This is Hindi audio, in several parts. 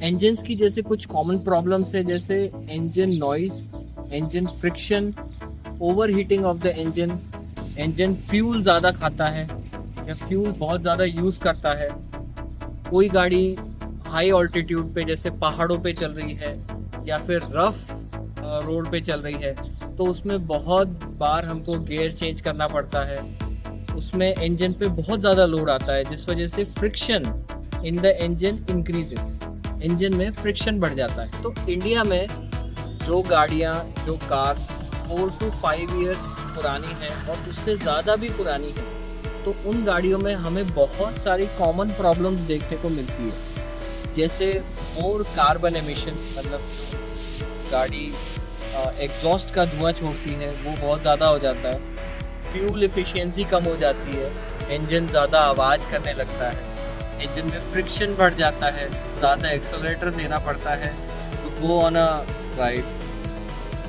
इंजन्स की जैसे कुछ कॉमन प्रॉब्लम्स है, जैसे engine noise, engine friction, over heating of the engine, engine fuel ज़्यादा खाता है या फ्यूल बहुत ज़्यादा यूज़ करता है। कोई गाड़ी हाई ऑल्टीट्यूड पे जैसे पहाड़ों पे चल रही है या फिर रफ रोड पे चल रही है, तो उसमें बहुत बार हमको गियर चेंज करना पड़ता है। उसमें इंजन पे बहुत ज़्यादा लोड आता है, जिस वजह से friction in the engine increases, engine में फ्रिक्शन बढ़ जाता है। तो इंडिया में जो गाड़ियाँ, जो कार्स 4 to 5 years पुरानी हैं और उससे ज़्यादा भी पुरानी हैं, तो उन गाड़ियों में हमें बहुत सारी कॉमन प्रॉब्लम्स देखने को मिलती है। जैसे मोर कार्बन एमिशन, मतलब गाड़ी एग्जॉस्ट का धुआं छोड़ती है वो बहुत ज़्यादा हो जाता है। फ्यूल एफिशिएंसी कम हो जाती है, इंजन ज़्यादा आवाज़ करने लगता है, इंजन में फ्रिक्शन बढ़ जाता है, ज़्यादा एक्सेलरेटर देना पड़ता है to go on a ride.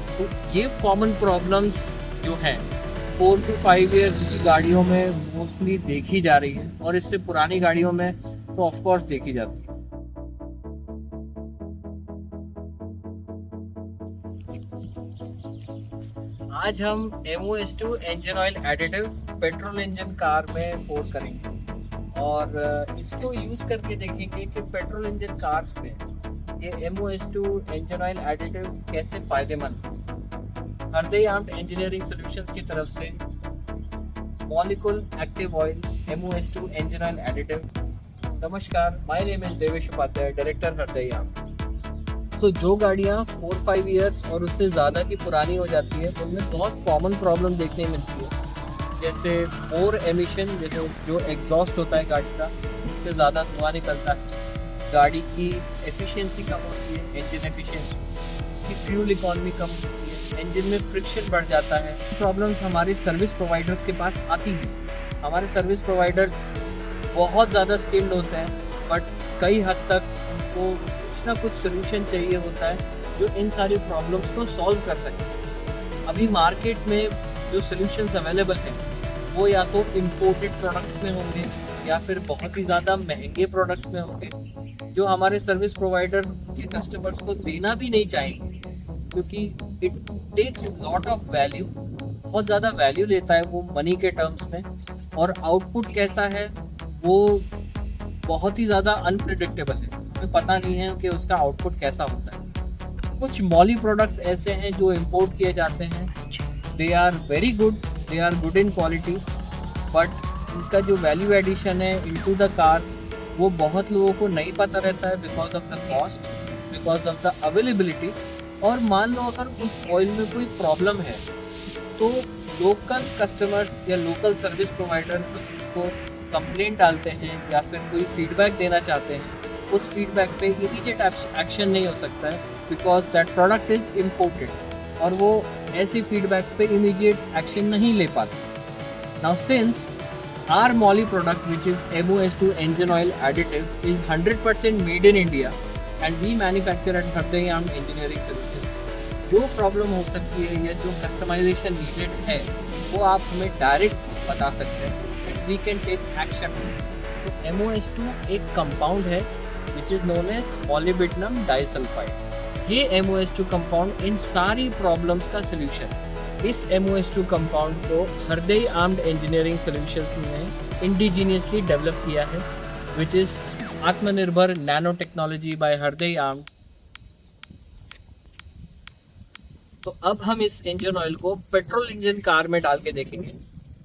तो ये कॉमन प्रॉब्लम्स जो हैं 4 to 5 years की गाड़ियों में मोस्टली देखी जा रही है, और इससे पुरानी गाड़ियों में तो ऑफ कोर्स देखी जाती है। आज हम MOS2 engine oil additive petrol engine car में कोट करेंगे और इसको यूज करके देखेंगे कि पेट्रोल इंजन कार्स में ये MOS2 इंजन ऑयल एडिटिव कैसे फायदेमंद है। हरदई आर्म्ड इंजीनियरिंग सॉल्यूशंस की तरफ से molecule active oil MOS2 engine oil additive. नमस्कार, my name is Devesh Upadhyay, director हरदई आर्म्ड। तो जो गाड़ियाँ 4-5 years और उससे ज़्यादा की पुरानी हो जाती है, उनमें बहुत कॉमन प्रॉब्लम देखने मिलती है। जैसे मोर एमिशन, जैसे जो एग्जॉस्ट होता है गाड़ी का, उससे ज़्यादा धुआं निकलता है, गाड़ी की एफिशिएंसी कम होती है, इंजन एफिशिएंसी की, फ्यूल इकॉनमी कम होती है, इंजन में फ्रिक्शन बढ़ जाता है। प्रॉब्लम्स हमारे सर्विस प्रोवाइडर्स के पास आती हैं। हमारे सर्विस प्रोवाइडर्स बहुत ज़्यादा स्किल्ड होते हैं, बट कई हद तक उनको कुछ ना कुछ सोल्यूशन चाहिए होता है जो इन सारी प्रॉब्लम्स को सॉल्व कर सके। अभी मार्केट में जो सोल्यूशंस अवेलेबल हैं वो या तो इम्पोर्टेड प्रोडक्ट्स में होंगे या फिर बहुत ही ज़्यादा महंगे प्रोडक्ट्स में होंगे, जो हमारे सर्विस प्रोवाइडर के कस्टमर्स को देना भी नहीं चाहेंगे, क्योंकि it takes lot of value, बहुत ज़्यादा वैल्यू लेता है वो मनी के टर्म्स में, और आउटपुट कैसा है वो बहुत ही ज़्यादा अनप्रिडिक्टेबल है। हमें पता नहीं है कि उसका आउटपुट कैसा होता है। कुछ मॉली प्रोडक्ट्स ऐसे हैं जो इंपोर्ट किए जाते हैं, they are very good, they are good in quality, but उनका जो वैल्यू एडिशन है इनटू द कार वो बहुत लोगों को नहीं पता रहता है, because of the cost, because of the availability. और मान लो अगर उस ऑयल में कोई प्रॉब्लम है तो लोकल कस्टमर्स या लोकल सर्विस प्रोवाइडर को कंप्लेंट डालते हैं या फिर कोई फीडबैक देना चाहते हैं, उस फीडबैक पे इमीडिएट एक्शन नहीं हो सकता है, because that product is imported, और वो ऐसी फीडबैक पे इमीडिएट एक्शन नहीं ले पाते। Now since our Moly product which is MOS2 engine oil additive is 100% made in India and we manufacture at Hardai armed engineering solutions. जो प्रॉब्लम हो सकती है या जो कस्टमाइजेशन नीडेड है वो आप हमें डायरेक्ट बता सकते हैं, वी कैन टेक एक्शन। तो MOS2 एक कंपाउंड है which is known as molybdenum disulphide. ये MOS2 कंपाउंड इन सारी प्रॉब्लम्स का सोल्यूशन। इस MOS2 कंपाउंड को हरदई आर्म्ड इंजीनियरिंग सॉल्यूशंस ने इंडिजीनियसली डेवलप किया है, विच इज आत्मनिर्भर नैनो टेक्नोलॉजी बाय हरदई आर्म्ड। तो अब हम इस इंजन ऑयल को पेट्रोल इंजन कार में डाल के देखेंगे।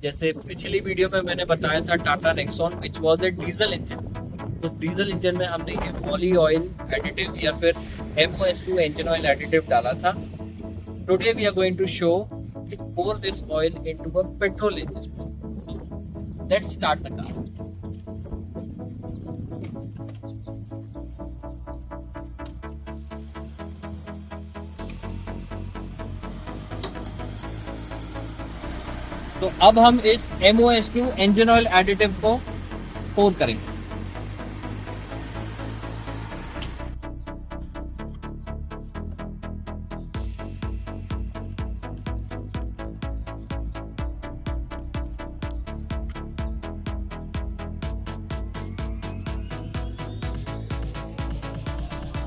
जैसे पिछली वीडियो में मैंने बताया था Tata Nexon which was a diesel engine, तो डीजल इंजन में हमने ये मॉली ऑयल एडिटिव या फिर MOS2 इंजन ऑयल एडिटिव डाला था। Today we are going to show pour this oil into a petrol engine. Let's start the car. तो अब हम इस MOS2 इंजन ऑयल एडिटिव को पोर करेंगे।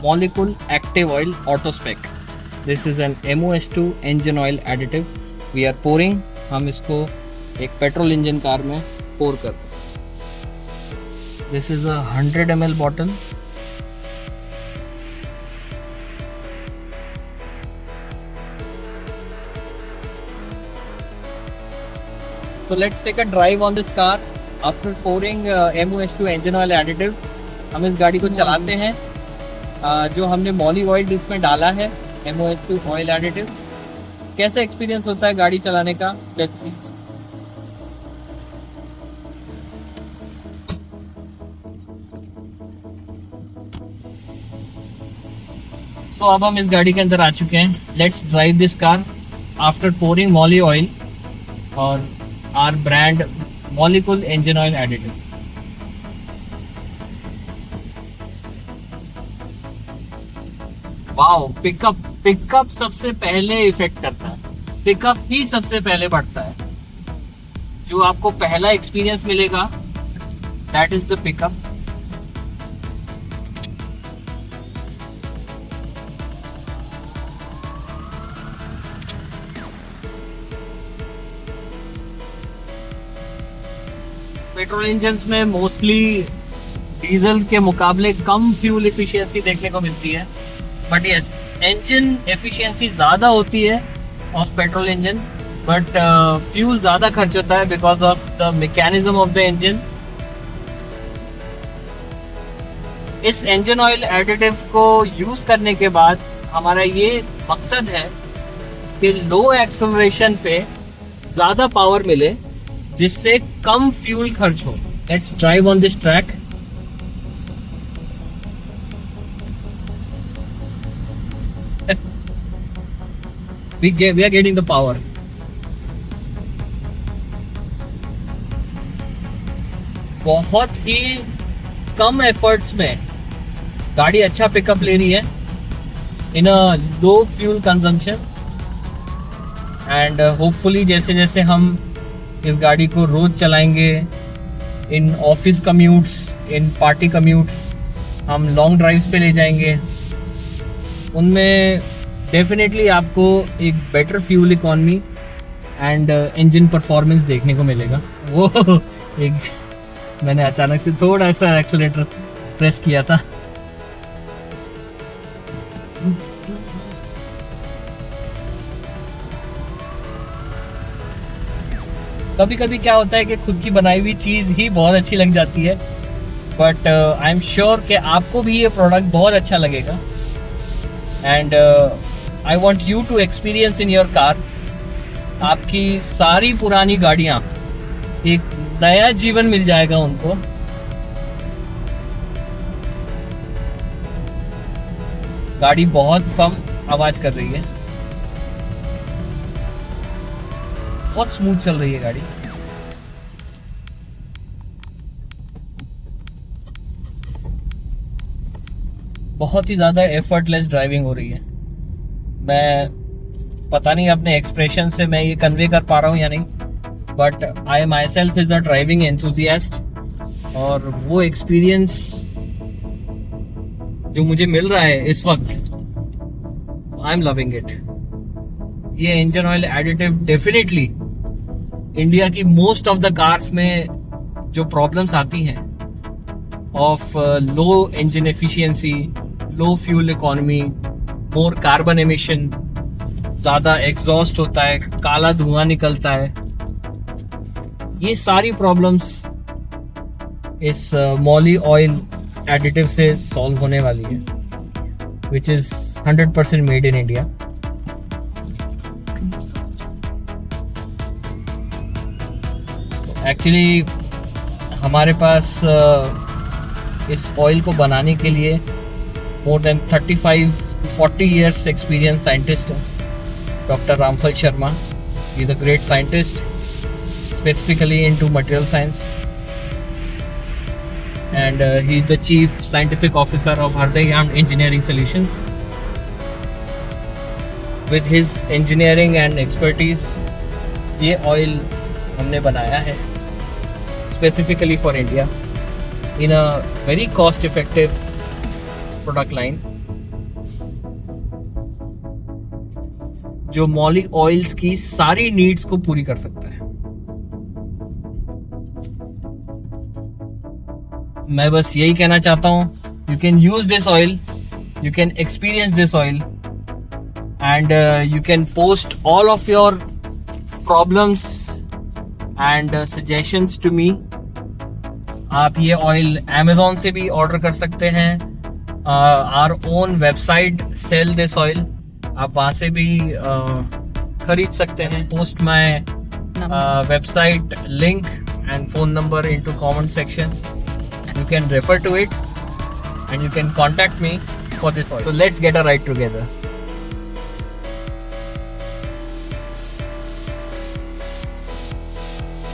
Molecule Active Oil Auto Spec. This is an MOS2 engine oil additive. We are pouring. हम इसको एक पेट्रोल इंजन कार में पोर कर रहे हैं. This is a 100 ml bottle. So let's take a drive on this car. After pouring MOS2 engine oil additive, हम इस गाड़ी को चलाते हैं. जो हमने मॉली ऑयल इसमें डाला है MOS2 ऑयल एडिटिव, कैसा एक्सपीरियंस होता है गाड़ी चलाने का, लेट्स सी. तो अब हम इस गाड़ी के अंदर आ चुके हैं. Let's drive this car after pouring moly oil और our brand molecule engine oil additive. Wow, pickup सबसे पहले इफेक्ट करता है. पिकअप ही सबसे पहले बढ़ता है. जो आपको पहला एक्सपीरियंस मिलेगा, that is the pickup. Petrol engines में मोस्टली डीजल के मुकाबले कम फ्यूल एफिशिएंसी देखने को मिलती है, बट यस, इंजन एफिशिएंसी ज़्यादा होती है of petrol engine, but fuel ज़्यादा खर्च होता है because of the mechanism of the engine. इस इंजन ऑयल एडिटिव को यूज़ करने के बाद हमारा ये मकसद है कि लो एक्सेलरेशन पे ज़्यादा पावर मिले, जिससे कम फ्यूल खर्च हो. Let's drive on this track. we are getting the power. बहुत ही कम एफर्ट्स में गाड़ी अच्छा पिकअप ले रही है in a low fuel consumption. And hopefully जैसे जैसे हम इस गाड़ी को रोज चलाएंगे, in office commutes, in party commutes, हम लॉन्ग ड्राइव्स पे ले जाएंगे, उनमें डेफिनेटली आपको एक better fuel economy and engine performance देखने को मिलेगा. वो एक मैंने अचानक से थोड़ा सा एक्सीलरेटर प्रेस किया था. कभी कभी क्या होता है कि खुद की बनाई हुई चीज़ ही बहुत अच्छी लग जाती है, बट आई एम श्योर कि आपको भी ये प्रोडक्ट बहुत अच्छा लगेगा. And I want you to experience in your car. आपकी सारी पुरानी गाड़ियाँ, एक नया जीवन मिल जाएगा उनको. गाड़ी बहुत कम आवाज कर रही है, बहुत स्मूथ चल रही है गाड़ी. बहुत ही ज्यादा एफर्टलेस ड्राइविंग हो रही है. मैं पता नहीं अपने एक्सप्रेशन से मैं ये कन्वे कर पा रहा हूँ या नहीं, but I my self is a driving enthusiast, और वो एक्सपीरियंस जो मुझे मिल रहा है इस वक्त, आई एम लविंग इट. ये engine oil additive definitely India की मोस्ट ऑफ द कार्स में जो प्रॉब्लम्स आती हैं of low engine efficiency, low fuel economy, more carbon emission, ज़्यादा एग्जॉस्ट होता है, काला धुआं निकलता है, ये सारी प्रॉब्लम्स इस मॉली ऑयल एडिटिव से सॉल्व होने वाली है, which is 100% made in India. Actually हमारे पास इस ऑयल को बनाने के लिए more than 35-40 years experience scientist है doctor Ramphal Sharma. He is a great scientist specifically into material science, and he is the chief scientific officer of Hardayam Engineering Solutions. With his engineering and expertise, ये ऑयल हमने बनाया है specifically for India in a very cost effective product line. जो मॉलिक ऑयल्स की सारी नीड्स को पूरी कर सकता है। मैं बस यही कहना चाहता हूँ, you can use this oil, you can experience this oil, and you can post all of your problems and suggestions to me. आप ये ऑयल Amazon से भी ऑर्डर कर सकते हैं। our own website sell this oil, आप वहाँ से भी खरीद सकते हैं। post my website link and phone number into comment section. You can refer to it and you can contact me for this oil. So let's get a ride together.